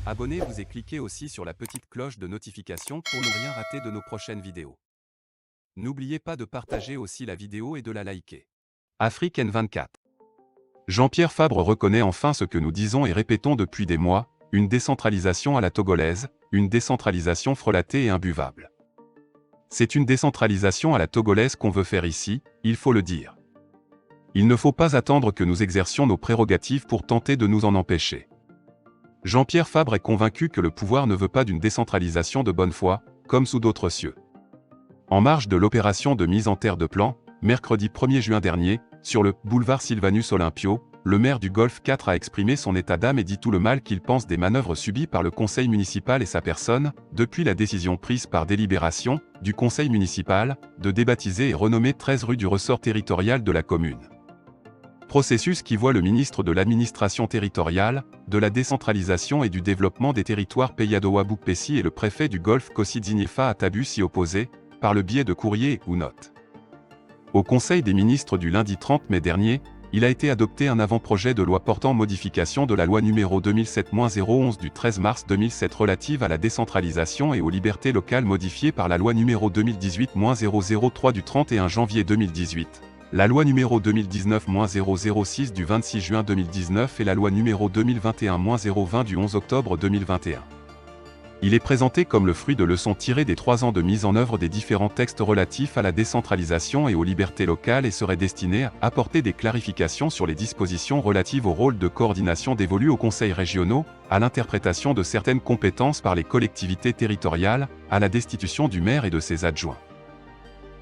Abonnez-vous et cliquez aussi sur la petite cloche de notification pour ne rien rater de nos prochaines vidéos. N'oubliez pas de partager aussi la vidéo et de la liker. Afrique N24. Jean-Pierre Fabre reconnaît enfin ce que nous disons et répétons depuis des mois, une décentralisation à la togolaise, une décentralisation frelatée et imbuvable. C'est une décentralisation à la togolaise qu'on veut faire ici, il faut le dire. Il ne faut pas attendre que nous exercions nos prérogatives pour tenter de nous en empêcher. Jean-Pierre Fabre est convaincu que le pouvoir ne veut pas d'une décentralisation de bonne foi, comme sous d'autres cieux. En marge de l'opération de mise en terre de plan, mercredi 1er juin dernier, sur le boulevard Sylvanus Olympio, le maire du Golfe 4 a exprimé son état d'âme et dit tout le mal qu'il pense des manœuvres subies par le conseil municipal et sa personne, depuis la décision prise par délibération du conseil municipal de débaptiser et renommer 13 rues du ressort territorial de la commune. Processus qui voit le ministre de l'administration territoriale, de la décentralisation et du développement des territoires Peyadoa Boukpessi et le préfet du Golfe Kossi Zinyefa Atabu s'y opposer, par le biais de courriers ou notes. Au Conseil des ministres du lundi 30 mai dernier, il a été adopté un avant-projet de loi portant modification de la loi numéro 2007-011 du 13 mars 2007 relative à la décentralisation et aux libertés locales modifiée par la loi numéro 2018-003 du 31 janvier 2018. La loi numéro 2019-006 du 26 juin 2019 et la loi numéro 2021-020 du 11 octobre 2021. Il est présenté comme le fruit de leçons tirées des 3 ans de mise en œuvre des différents textes relatifs à la décentralisation et aux libertés locales et serait destiné à apporter des clarifications sur les dispositions relatives au rôle de coordination dévolu aux conseils régionaux, à l'interprétation de certaines compétences par les collectivités territoriales, à la destitution du maire et de ses adjoints.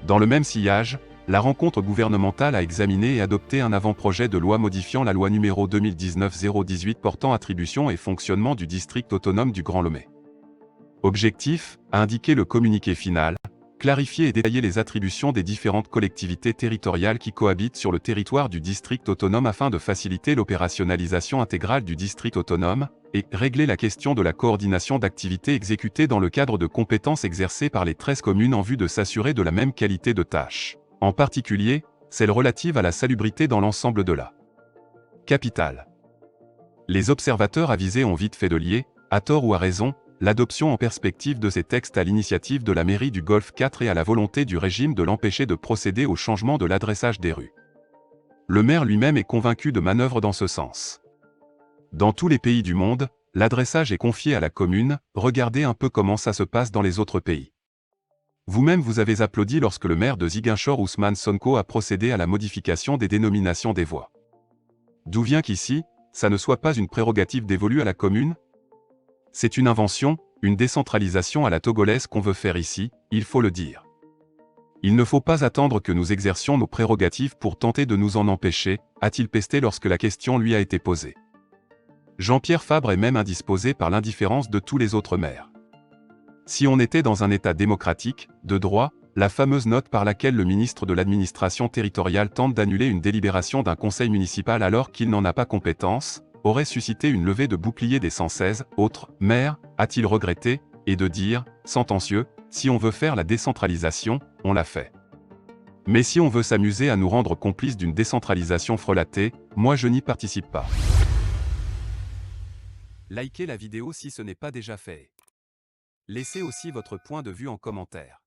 Dans le même sillage, la rencontre gouvernementale a examiné et adopté un avant-projet de loi modifiant la loi numéro 2019-018 portant attribution et fonctionnement du district autonome du Grand Lomé. Objectif, a indiqué le communiqué final, clarifier et détailler les attributions des différentes collectivités territoriales qui cohabitent sur le territoire du district autonome afin de faciliter l'opérationnalisation intégrale du district autonome, et régler la question de la coordination d'activités exécutées dans le cadre de compétences exercées par les 13 communes en vue de s'assurer de la même qualité de tâches. En particulier, celle relative à la salubrité dans l'ensemble de la capitale. Les observateurs avisés ont vite fait de lier, à tort ou à raison, l'adoption en perspective de ces textes à l'initiative de la mairie du Golfe 4 et à la volonté du régime de l'empêcher de procéder au changement de l'adressage des rues. Le maire lui-même est convaincu de manœuvres dans ce sens. Dans tous les pays du monde, l'adressage est confié à la commune, regardez un peu comment ça se passe dans les autres pays. Vous-même vous avez applaudi lorsque le maire de Ziguinchor Ousmane Sonko a procédé à la modification des dénominations des voies. D'où vient qu'ici, ça ne soit pas une prérogative dévolue à la commune ? C'est une invention, une décentralisation à la togolaise qu'on veut faire ici, il faut le dire. Il ne faut pas attendre que nous exercions nos prérogatives pour tenter de nous en empêcher, a-t-il pesté lorsque la question lui a été posée. Jean-Pierre Fabre est même indisposé par l'indifférence de tous les autres maires. Si on était dans un État démocratique, de droit, la fameuse note par laquelle le ministre de l'administration territoriale tente d'annuler une délibération d'un conseil municipal alors qu'il n'en a pas compétence, aurait suscité une levée de bouclier des 116 autres maires, a-t-il regretté, et de dire, sentencieux, si on veut faire la décentralisation, on l'a fait. Mais si on veut s'amuser à nous rendre complices d'une décentralisation frelatée, moi je n'y participe pas. Likez la vidéo si ce n'est pas déjà fait. Laissez aussi votre point de vue en commentaire.